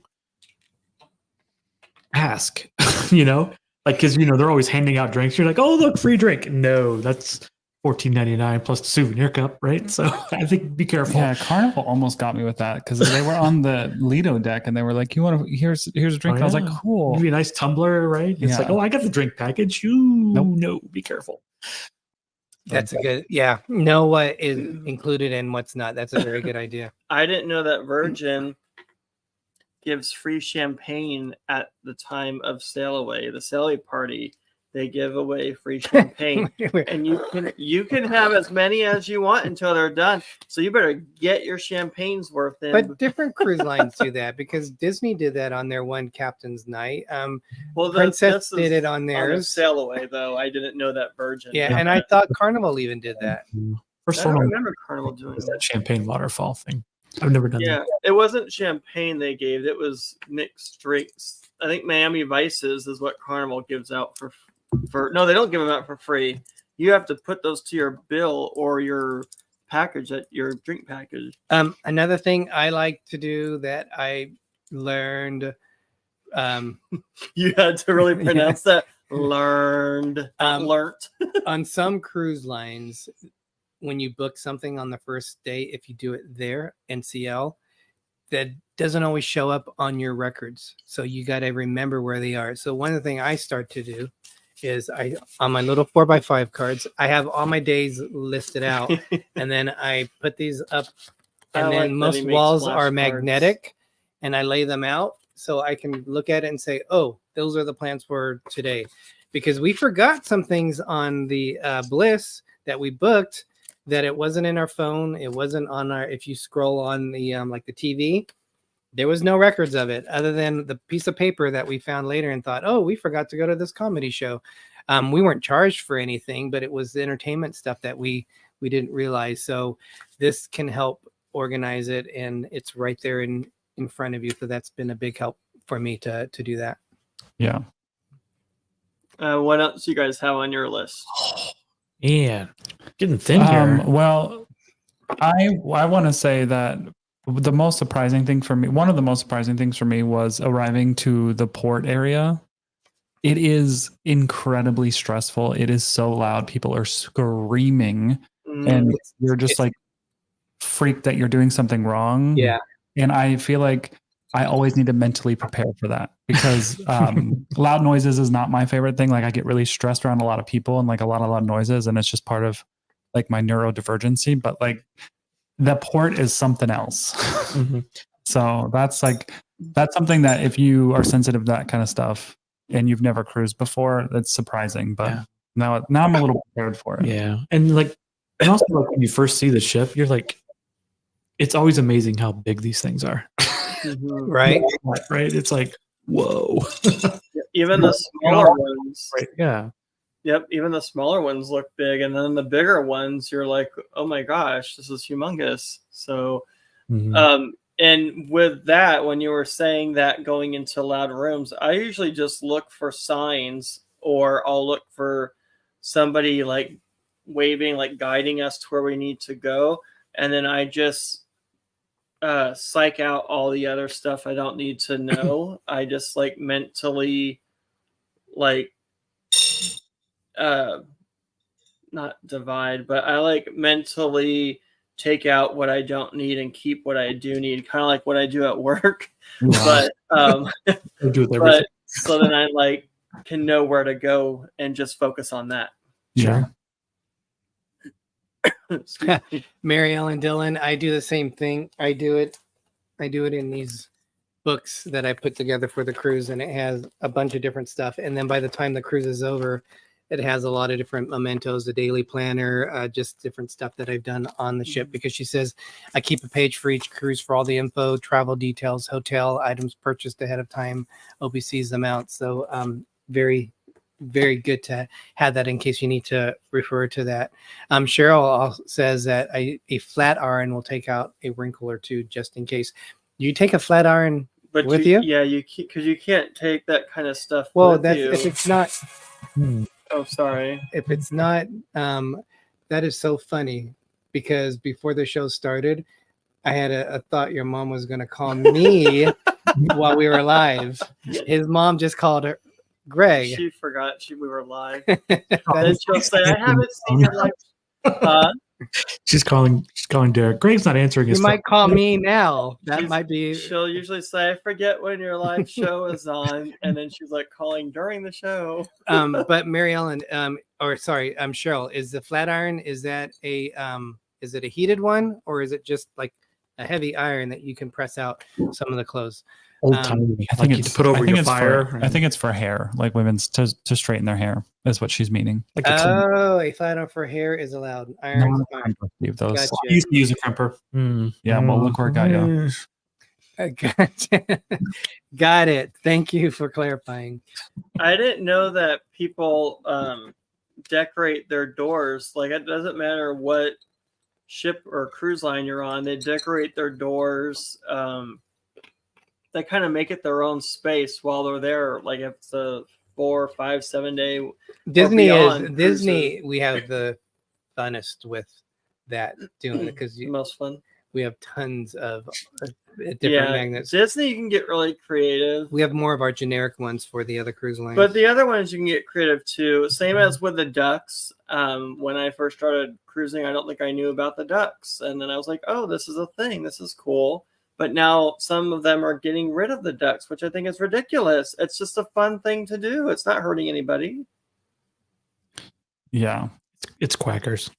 ask. You know, like because they're always handing out drinks. You're like, oh look, free drink. No, that's $14.99 plus the souvenir cup, right? So I think be careful. Yeah, Carnival almost got me with that because they were on the Lido deck and they were like, "You want to? Here's a drink." Oh, And I was like, yeah. "Cool." Give you a nice tumbler, right? It's like, Yeah. oh, I got the drink package. Nope. No, be careful. That's a good. Yeah, know what is included and what's not. That's a very good idea. I didn't know that Virgin gives free champagne at the time of sail away. The sail away party, they give away free champagne, and you can have as many as you want until they're done. So you better get your champagnes worth in. But different cruise lines do that because Disney did that on their one captain's night. Well, Princess this did is it on on the theirs. sail away though. I didn't know that Virgin. Yeah, did and I that. thought Carnival even did that. First I don't one remember Carnival doing was that. that champagne waterfall thing. I've never done Yeah, it wasn't champagne they gave. It was mixed drinks. I think Miami Vices is what Carnival gives out for. No, they don't give them out for free. You have to put those to your bill or your package, at your drink package. Another thing I like to do that I learned. You had to really pronounce that. Learned, learnt. On some cruise lines, when you book something on the first day, if you do it there, NCL, that doesn't always show up on your records. So you got to remember where they are. So one of the things I start to do is on my little 4x5 cards, I have all my days listed out, and then I put these up, and then most walls are magnetic, and I lay them out so I can look at it and say, oh, those are the plans for today. Because we forgot some things on the Bliss that we booked that it wasn't in our phone. It wasn't on our, if you scroll on the like the TV, there was no records of it other than the piece of paper that we found later and thought, oh, we forgot to go to this comedy show. We weren't charged for anything, but it was the entertainment stuff that we didn't realize. So this can help organize it, and it's right there in front of you. So that's been a big help for me to do that. Yeah. What else do you guys have on your list? Man, getting thin here. Well, I want to say that the most surprising thing for me, one of the most surprising things for me, was arriving to the port area. It is incredibly stressful. It is so loud. People are screaming, and you're just like freaked that you're doing something wrong. Yeah. And I feel like I always need to mentally prepare for that because loud noises is not my favorite thing. Like I get really stressed around a lot of people and like a lot of loud noises, and it's just part of like my neurodivergency. But like the port is something else. So that's something that if you are sensitive to that kind of stuff and you've never cruised before, that's surprising. But now I'm a little prepared for it. Yeah. And also like when you first see the ship, you're like, it's always amazing how big these things are. Right. Right. It's like, whoa. Even the smaller ones. Right. Yeah. Yep. Even the smaller ones look big. And then the bigger ones, you're like, oh my gosh, this is humongous. So, and with that, when you were saying that going into loud rooms, I usually just look for signs, or I'll look for somebody like waving, like guiding us to where we need to go. And then I just psych out all the other stuff I don't need to know. I just like mentally like not divide, but I like mentally take out what I don't need and keep what I do need, kind of like what I do at work. But I do it everything. so then I like can know where to go and just focus on that. Sure. Mary Ellen Dillon, I do the same thing. I do it in these books that I put together for the cruise, and it has a bunch of different stuff. And then by the time the cruise is over, it has a lot of different mementos, the daily planner, just different stuff that I've done on the ship, because she says I keep a page for each cruise for all the info, travel details, hotel items purchased ahead of time, OBCs them out. So very, very good to have that in case you need to refer to that. Cheryl says that a flat iron will take out a wrinkle or two just in case. You take a flat iron But With you? Yeah, because you can't take that kind of stuff Well, with that's you. if it's not. Oh, sorry. If it's not, that is so funny because before the show started, I had a thought your mom was going to call me while we were live. His mom just called her Greg. She forgot we were live. That Then is- she'll say, "I haven't seen your live." She's calling Derek. Greg's not answering you his might phone. call me now. That She's- might be. She'll usually say, "I forget when your live show is on," and then she's like calling during the show. But Mary Ellen, Cheryl, is the flat iron? Is that is it a heated one or is it just like a heavy iron that you can press out some of the clothes? Old timey. I think Like it's to put over I think your it's fire. For, I think it's for hair, like women's to straighten their hair. Is what she's meaning. like a clean- Oh, a flat iron for hair is allowed. Irons. Not a crimper, Steve, those. Gotcha. I used to use a crimper. Yeah, well, look where it got you. Gotcha. Got it. Thank you for clarifying. I didn't know that people decorate their doors. Like it doesn't matter what ship or cruise line you're on, they decorate their doors. They kind of make it their own space while they're there. Like if it's a 4, 5, 7 day. Disney. We have the funnest with that doing it because The most fun. we have tons of different magnets. Disney, you can get really creative. We have more of our generic ones for the other cruise lines. But the other ones you can get creative too. Same as with the ducks. When I first started cruising, I don't think I knew about the ducks. And then I was like, oh, this is a thing. This is cool. But now some of them are getting rid of the ducks, which I think is ridiculous. It's just a fun thing to do. It's not hurting anybody. Yeah. It's quackers.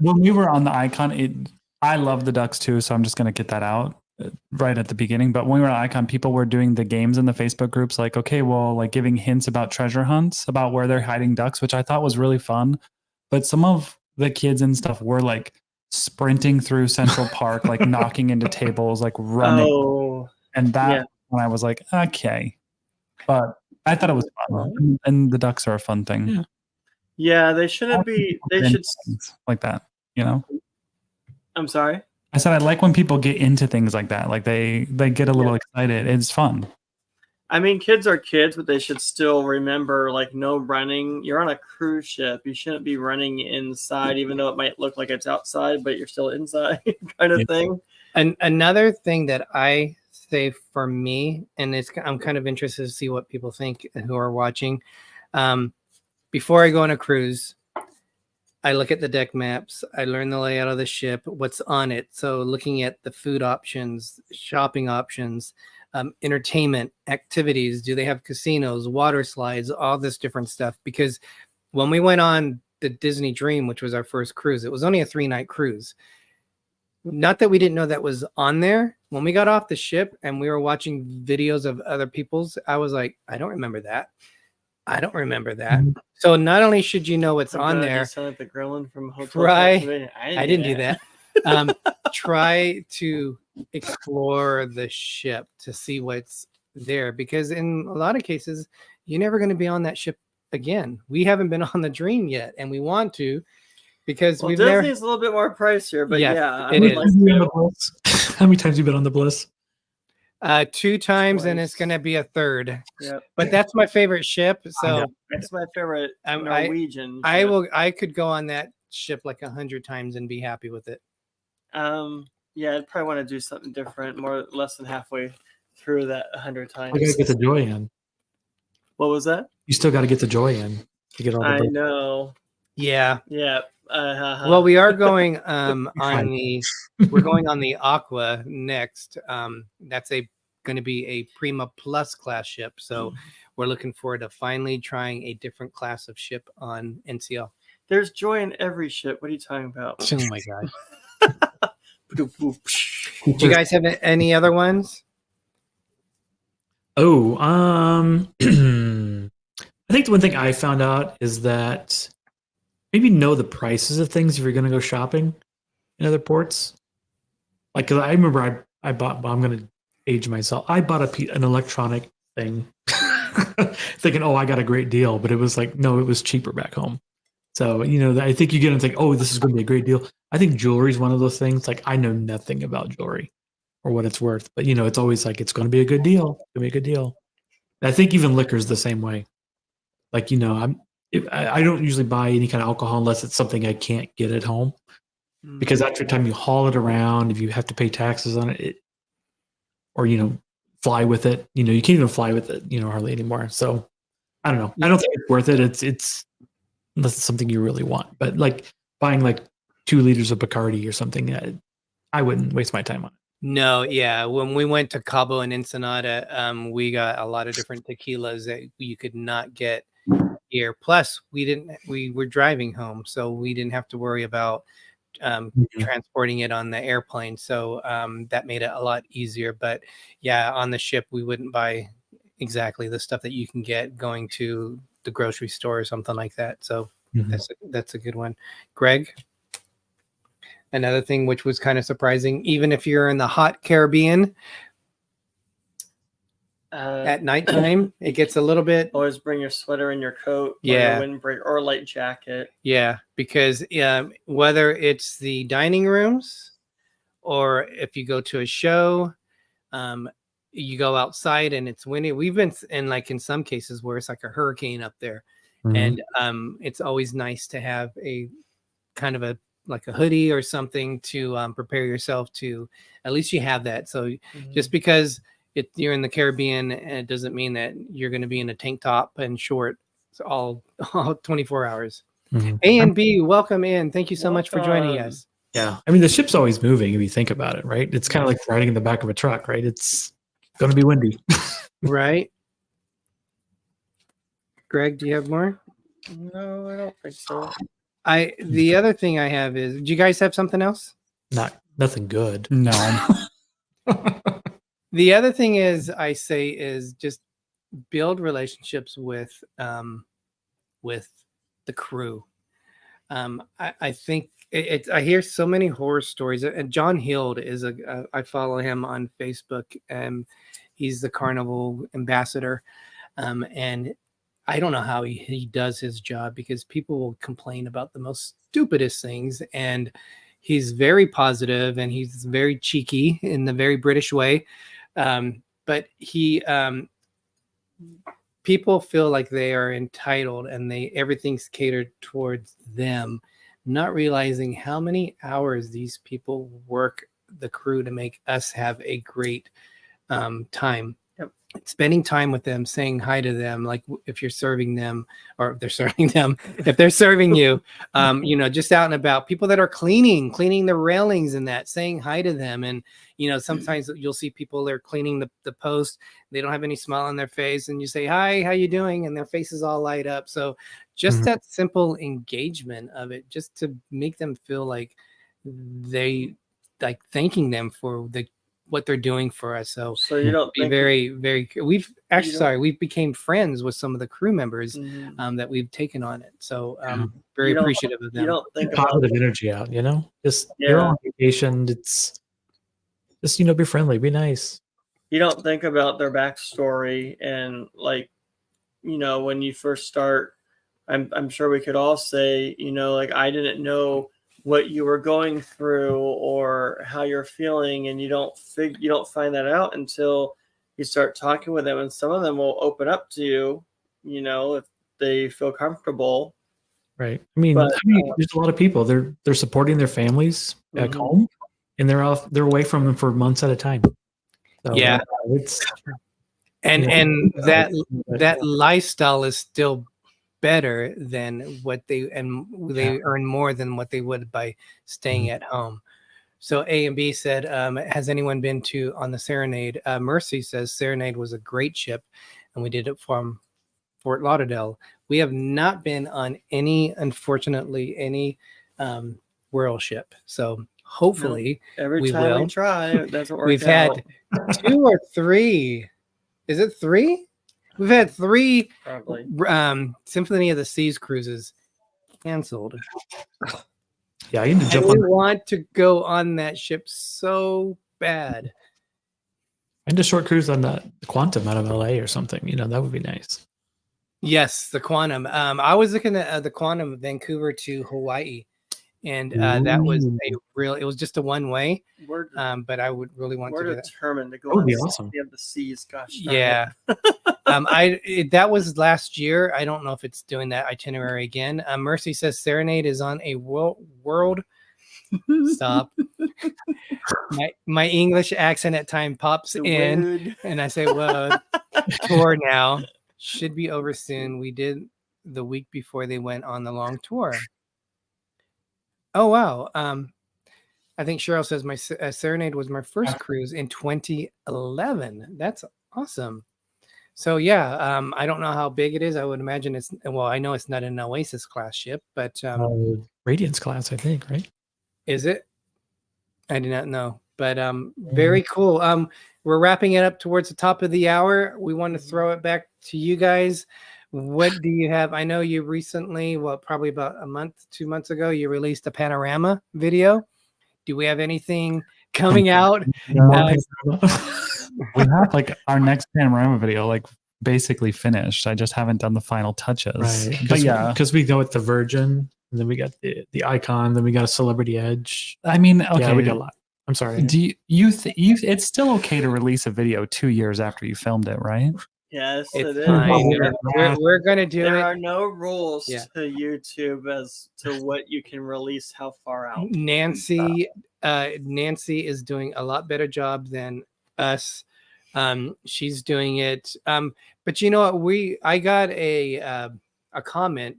When we were on the Icon, I love the ducks too, so I'm just going to get that out right at the beginning. But when we were on Icon, people were doing the games in the Facebook groups, like, okay, well, like giving hints about treasure hunts, about where they're hiding ducks, which I thought was really fun. But some of the kids and stuff were like sprinting through Central Park, like knocking into tables, like running. Oh, And that, yeah. when I was like, okay. But I thought it was fun. And the ducks are a fun thing. Yeah. yeah, they shouldn't be. They should. Things like that, you know? I'm sorry. I said I like when people get into things like that. Like they get a little excited. It's fun. I mean, kids are kids, but they should still remember, like, no running. You're on a cruise ship. You shouldn't be running inside, even though it might look like it's outside, but you're still inside kind of thing. And another thing that I say for me, and I'm kind of interested to see what people think who are watching. Before I go on a cruise, I look at the deck maps. I learn the layout of the ship, what's on it. So looking at the food options, shopping options, entertainment, activities. Do they have casinos, water slides, all this different stuff? Because when we went on the Disney Dream, which was our first cruise, it was only a 3-night cruise. Not that we didn't know that was on there. When we got off the ship and we were watching videos of other people's, I was like, I don't remember that. I don't remember that. So not only should you know what's on there, You sound like the gremlin from Hotel Try- Transylvania. I didn't do that. Try to explore the ship to see what's there, because in a lot of cases, you're never going to be on that ship again. We haven't been on the Dream yet, and we want to, because Well, we've Disney's never. a little bit more pricier, but Yes, yeah, it is. like to. How many times have you been on the Bliss? 2 times, and it's Twice. going to be a third. Yep. But that's my favorite ship. So That's my favorite I Norwegian. I ship. will. I could go on that ship like 100 times and be happy with it. Yeah, I'd probably want to do something different, less than halfway through that 100 times. You gotta get the joy in. What was that? You still got to get the joy in to get all the. I bliss. know. Yeah. Yeah. Well, we are going we're going on the Aqua next. That's going to be a Prima Plus class ship. So we're looking forward to finally trying a different class of ship on NCL. There's joy in every ship. What are you talking about? Oh my god. Do you guys have any other ones? Oh, I think the one thing I found out is that maybe know the prices of things if you're going to go shopping in other ports. Like, 'cause I remember I bought, well, I'm going to age myself. I bought an electronic thing thinking, oh, I got a great deal. But it was like, no, it was cheaper back home. So, I think you get and think, oh, this is going to be a great deal. I think jewelry is one of those things. Like, I know nothing about jewelry or what it's worth. But it's always like it's going to be a good deal. It's going to be a good deal. And I think even liquor is the same way. Like I don't usually buy any kind of alcohol unless it's something I can't get at home, because after the time you haul it around, if you have to pay taxes on it, or fly with it, you can't even fly with it, hardly anymore. So I don't know. I don't think it's worth it. It's unless it's something you really want. But like buying like 2 liters of Bacardi or something, I wouldn't waste my time on it. No, yeah. When we went to Cabo and Ensenada, we got a lot of different tequilas that you could not get here. Plus, we were driving home, so we didn't have to worry about transporting it on the airplane. So that made it a lot easier. But yeah, on the ship, we wouldn't buy exactly the stuff that you can get going to the grocery store or something like that. So that's a good one. Greg? Another thing which was kind of surprising, even if you're in the hot Caribbean, at nighttime, it gets a little bit. Always bring your sweater and your coat, Yeah, or your windbreaker, or a light jacket. Yeah, because whether it's the dining rooms or if you go to a show, you go outside and it's windy. We've been in some cases where it's like a hurricane up there, and it's always nice to have a kind of a hoodie or something to prepare yourself to. At least you have that. So just because you're in the Caribbean, it doesn't mean that you're going to be in a tank top and short all 24 hours. A and B, welcome in. Thank you so much for joining us. Yeah, I mean the ship's always moving if you think about it, right? It's kind of like riding in the back of a truck, right? It's going to be windy, right? Greg, do you have more? No, I don't think so. The other thing I have is, do you guys have something else? Nothing good. No. The other thing is just build relationships with the crew. I think I hear so many horror stories, and John Hild is I follow him on Facebook, and he's the Carnival ambassador, and I don't know how he does his job, because people will complain about the most stupidest things, and he's very positive and he's very cheeky in the very British way. But people feel like they are entitled and everything's catered towards them, not realizing how many hours these people work the crew to make us have a great time. Spending time with them, saying hi to them, like if you're serving them, or if they're serving them, if they're serving you, just out and about. People that are cleaning the railings and that, saying hi to them. And sometimes you'll see people, they're cleaning the post, they don't have any smile on their face, and you say, hi, how you doing? And their faces all light up. So just that simple engagement of it, just to make them feel like they like thanking them for what they're doing for us. So you don't be think very we've became friends with some some of the crew members that we've taken on it. So very appreciative of them. You don't think positive energy out, just you're on vacation. It's just be friendly, be nice. You don't think about their backstory, and when you first start, I'm sure we could all say, I didn't know what you were going through or how you're feeling, and you don't find that out until you start talking with them. And some of them will open up to you, if they feel comfortable. Right. I mean, there's a lot of people. They're supporting their families back home, and they're away from them for months at a time. So, yeah, it's and that lifestyle is still better than what they earn more than what they would by staying at home. So A and B said, has anyone been on the Serenade? Mercy says Serenade was a great ship, and we did it from Fort Lauderdale. We have not been on unfortunately any Whirl ship. So hopefully every time we try, it doesn't work. We've had 2 or 3. Is it 3? We've had 3 probably Symphony of the Seas cruises canceled. Yeah, I need to jump on. We want to go on that ship so bad. I need a short cruise on the Quantum out of LA or something. That would be nice. Yes, the Quantum. I was looking at the Quantum, Vancouver to Hawaii, and that was Ooh. it was just a one way. We're, But I would really want to we're do that. determined to go That would on be the awesome. of the seas. Gosh, darn Yeah. That was last year. I don't know if it's doing that itinerary again. Mercy says Serenade is on a world. Stop. My English accent at time pops The in, word. and I say, "Well, tour now should be over soon." We did the week before they went on the long tour. Oh wow. I think Cheryl says my Serenade was my first cruise in 2011. That's awesome. So yeah, I don't know how big it is. I would imagine it's I know it's not an Oasis class ship, but Radiance class, I think, right? is it? I do not know, but very cool. We're wrapping it up towards the top of the hour. We want to throw it back to you guys. What do you have? I know you recently, probably about a month, 2 months ago, you released a panorama video. Do we have anything coming out? We have like our next panorama video, like basically finished. I just haven't done the final touches. Right. But yeah, because we go with the Virgin, and then we got the Icon, then we got a Celebrity Edge. I mean, okay, Yeah, we got a lot. I'm sorry. Do you it's still okay to release a video 2 years after you filmed it, right? Yes, It's it is. fine. We're gonna do There it. are no rules Yeah. to YouTube as to what you can release how far out. Nancy is doing a lot better job than us. She's doing it. But you know what? I got a comment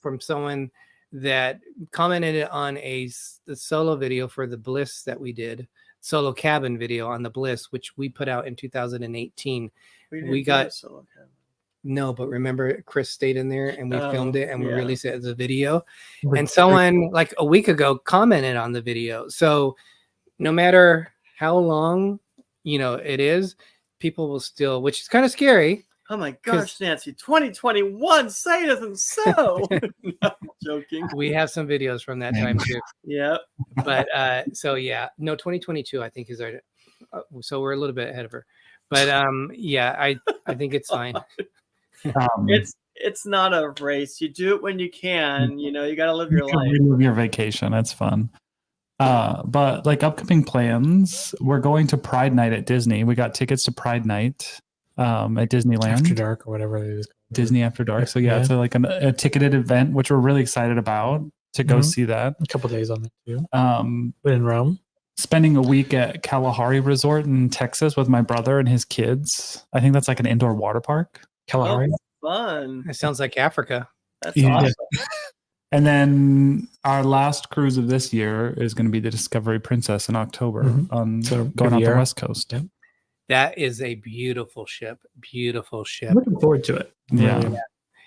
from someone that commented on the solo video for the Bliss that we did, solo cabin video on the Bliss, which we put out in 2018. We got a solo cabin. No, but remember Chris stayed in there and we filmed it and we yeah. released it as a video. And someone like a week ago commented on the video. So no matter how long, it is, people will still, which is kind of scary. Oh my gosh, Nancy, 2021, say it isn't so. No, I'm joking. We have some videos from that time too. Yep. But so yeah, no, 2022 I think is our so we're a little bit ahead of her. But yeah, I think it's fine. It's not a race. You do it when you can. You got to live your life. Live your vacation. That's fun. But like upcoming plans, we're going to Pride Night at Disney. We got tickets to Pride Night at Disneyland. After Dark or whatever it is. Disney After Dark. So yeah, it's like a ticketed event, which we're really excited about to go see that. A couple days on it too. In Rome. Spending a week at Kalahari Resort in Texas with my brother and his kids. I think that's like an indoor water park. Kalahari. Oh, fun. It sounds like Africa. That's awesome. And then our last cruise of this year is going to be the Discovery Princess in October going out the West Coast. Yep. That is a beautiful ship. Beautiful ship. I'm looking forward to it. Yeah.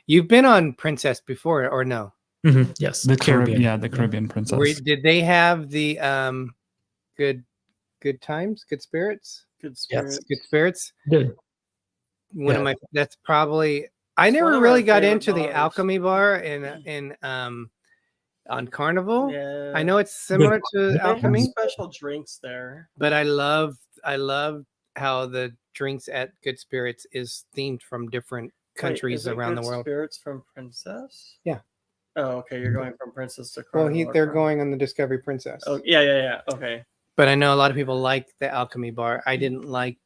You've been on Princess before or no? Mm-hmm. Yes. The Caribbean. Yeah, the Caribbean Princess. Did they have the good times, good spirits? Good spirits. Yes, good spirits. Good. That's probably I never really got into the alchemy bar in on Carnival. Yeah. I know it's similar to They have alchemy, special drinks there. but I love how the drinks at Good Spirits is themed from different countries around the world. Spirits from Princess? Yeah. Oh, okay. You're going from Princess to Well, Carnival. they're going on the Discovery Princess. Oh, yeah. Okay. But I know a lot of people like the alchemy bar. I didn't like.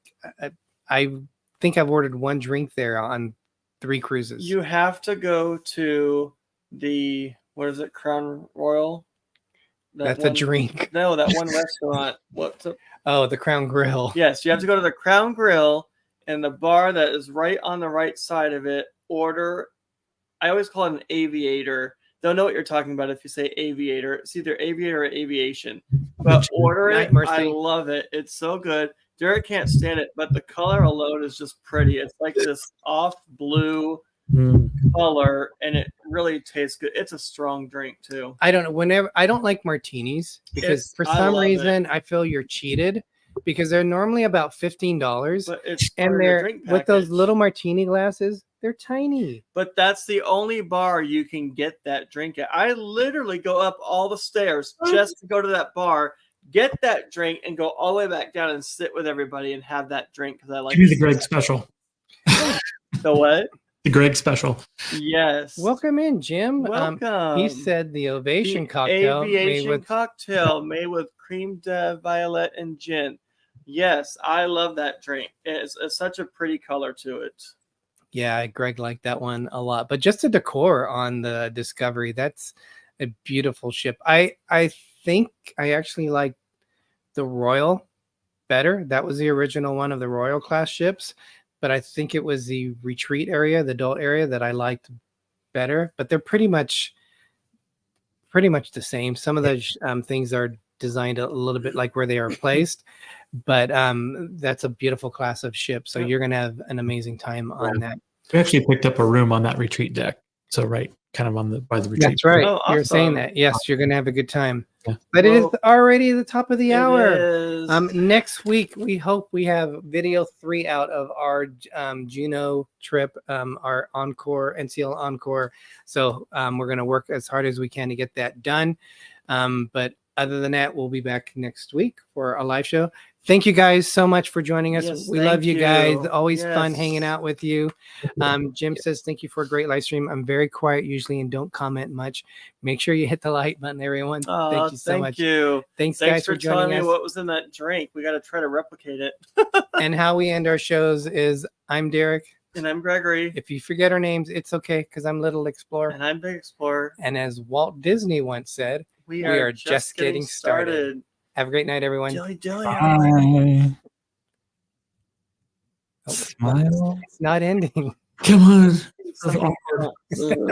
I think I've ordered one drink there on 3 cruises. You have to go to the Crown Royal? That's a drink. No, that one restaurant. Oh, the Crown Grill. Yes, you have to go to the Crown Grill and the bar that is right on the right side of it. Order. I always call it an aviator. Don't know what you're talking about if you say aviator. It's either aviator or aviation. But order it. I love it. It's so good. Derek can't stand it, but the color alone is just pretty. It's like this off blue color, and it really tastes good. It's a strong drink too. I don't know. I don't like martinis because for some reason I feel you're cheated because they're normally about $15, but it's and they're with those little martini glasses. They're tiny. But that's the only bar you can get that drink at. I literally go up all the stairs just to go to that bar, get that drink, and go all the way back down and sit with everybody and have that drink because I like. Give me the Greg special. The what? The Greg special. Yes. Welcome in, Jim. Welcome. He said the ovation The cocktail aviation cocktail made with cream de violet and gin. Yes, I love that drink. It's such a pretty color to it. Yeah, Greg liked that one a lot. But just the decor on the Discovery, that's a beautiful ship. I think I actually like the Royal better. That was the original one of the Royal class ships, but I think it was the retreat area, the adult area, that I liked better. But they're pretty much the same. Some of those things are designed a little bit like where they are placed, but that's a beautiful class of ship. So you're gonna have an amazing time on that. We actually picked up a room on that retreat deck. So right, kind of by the retreat. That's right. Oh, You're saying awesome. that. Yes, you're gonna have a good time. Yeah. But it is Well, already the top of the hour. It is. Next week we hope we have video 3 out of our Juno trip, our encore NCL encore. So we're gonna work as hard as we can to get that done. But other than that, we'll be back next week for a live show. Thank you guys so much for joining us. Yes, We love thank you guys. you. Always fun Yes. hanging out with you. Jim says thank you for a great live stream. I'm very quiet usually and don't comment much. Make sure you hit the like button, everyone. Thank you so much. You. Thanks Thanks guys for for telling joining me us. what was in that drink. We got to try to replicate it. And how we end our shows is I'm Derek. And I'm Gregory. If you forget our names, it's okay because I'm Little Explorer. And I'm Big Explorer. And as Walt Disney once said, We are are just getting started. Have a great night, everyone. Dilly dilly. Bye. Oh, Smile. It's not ending. Come on. It's like-